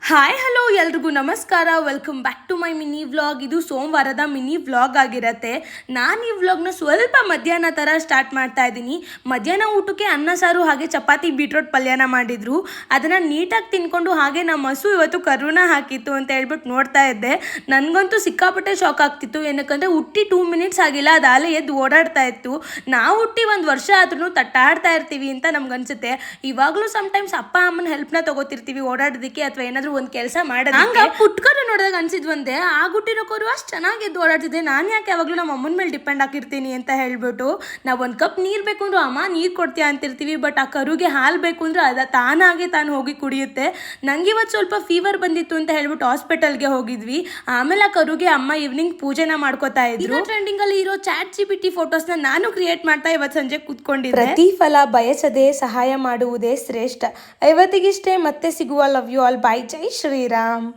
Hi hello ಎಲ್ರಿಗೂ ನಮಸ್ಕಾರ. Welcome back to my mini vlog. ಇದು ಸೋಮವಾರದ ಮಿನಿ ವ್ಲಾಗ್ ಆಗಿರುತ್ತೆ. ನಾನು ಈ ವ್ಲಾಗ್ನ ಸ್ವಲ್ಪ ಮಧ್ಯಾಹ್ನ ಥರ ಸ್ಟಾರ್ಟ್ ಮಾಡ್ತಾ ಇದ್ದೀನಿ. ಮಧ್ಯಾಹ್ನ ಊಟಕ್ಕೆ ಅನ್ನ ಸಾರು ಹಾಗೆ ಚಪಾತಿ ಬೀಟ್ರೋಟ್ ಪಲ್ಯನ ಮಾಡಿದ್ರು. ಅದನ್ನು ನೀಟಾಗಿ ತಿನ್ಕೊಂಡು ಹಾಗೆ ನಮ್ಮ ಹಸು ಇವತ್ತು ಕರುನ ಹಾಕಿತ್ತು ಅಂತ ಹೇಳ್ಬಿಟ್ಟು ನೋಡ್ತಾ ಇದ್ದೆ. ನನಗಂತೂ ಸಿಕ್ಕಾಪಟ್ಟೆ ಶಾಕ್ ಆಗ್ತಿತ್ತು. ಏನಕ್ಕಂದರೆ ಹುಟ್ಟಿ 2 ಮಿನಿಟ್ಸ್ ಆಗಿಲ್ಲ, ಅದು ಅಲೆ ಎದ್ದು ಓಡಾಡ್ತಾ ಇತ್ತು. ನಾವು ಹುಟ್ಟಿ 1 ವರ್ಷ ಆದ್ರೂ ತಟ್ಟಾಡ್ತಾ ಇರ್ತೀವಿ ಅಂತ ನಮ್ಗನ್ಸುತ್ತೆ. ಇವಾಗಲೂ ಸಮ್ಟೈಮ್ಸ್ ಅಪ್ಪ ಅಮ್ಮನ ಹೆಲ್ಪ್ನ ತಗೋತಿರ್ತೀವಿ ಓಡಾಡೋದಕ್ಕೆ ಅಥವಾ ಏನಾದರೂ ಒಂದು ಕೆಲಸ ಮಾಡೋದು. ಹಂಗ ಪುಟ್ಕರು ನೋಡಿದಾಗ ಅನ್ಸಿದ್ವಂತೆ ಆಗುಟ್ಟಿರೋ ಕರು ಅಷ್ಟು ಚೆನ್ನಾಗಿ ಎದ್ದು ಓಡಾಡ್ತಿದ್ದೆ, ನಾನು ಯಾಕೆ ಯಾವಾಗಲೂ ನಮ್ಮ ಅಮ್ಮನ ಮೇಲೆ ಡಿಪೆಂಡ್ ಆಗಿರ್ತೀನಿ ಅಂತ ಹೇಳ್ಬಿಟ್ಟು. ನಾವು ಒಂದು ಕಪ್ ನೀರು ಬೇಕು ಅಂದ್ರೂ ಅಮ್ಮ ನೀರು ಕೊಡ್ತೀಯ ಅಂತಿರ್ತೀವಿ. ಬಟ್ ಆ ಕರುಗೆ ಹಾಲು ಬೇಕು ಅಂದ್ರೆ ತಾನು ಹೋಗಿ ಕುಡಿಯುತ್ತೆ. ನಂಗೆ ಇವತ್ತು ಸ್ವಲ್ಪ ಫೀವರ್ ಬಂದಿತ್ತು ಅಂತ ಹೇಳ್ಬಿಟ್ಟು ಹಾಸ್ಪಿಟಲ್ಗೆ ಹೋಗಿದ್ವಿ. ಆಮೇಲೆ ಆ ಕರುಗೆ ಅಮ್ಮ ಈವ್ನಿಂಗ್ ಪೂಜೆನ ಮಾಡ್ಕೋತಾ ಇದ್ರು. ಟ್ರೆಂಡಿಂಗ್ ಅಲ್ಲಿ ಇರೋ ChatGPT ಫೋಟೋಸ್ನ ನಾನು ಕ್ರಿಯೇಟ್ ಮಾಡ್ತಾ ಇವತ್ತು ಸಂಜೆ ಕೂತ್ಕೊಂಡಿದ್ದೆ. ಪ್ರತಿಫಲ ಬಯಸದೆ ಸಹಾಯ ಮಾಡುವುದೇ ಶ್ರೇಷ್ಠ. ಇವತ್ತಿಗಿಷ್ಟೇ, ಮತ್ತೆ ಸಿಗುವ. Love you all. ಬೈ. ಜೈ ಶ್ರೀರಾಮ್.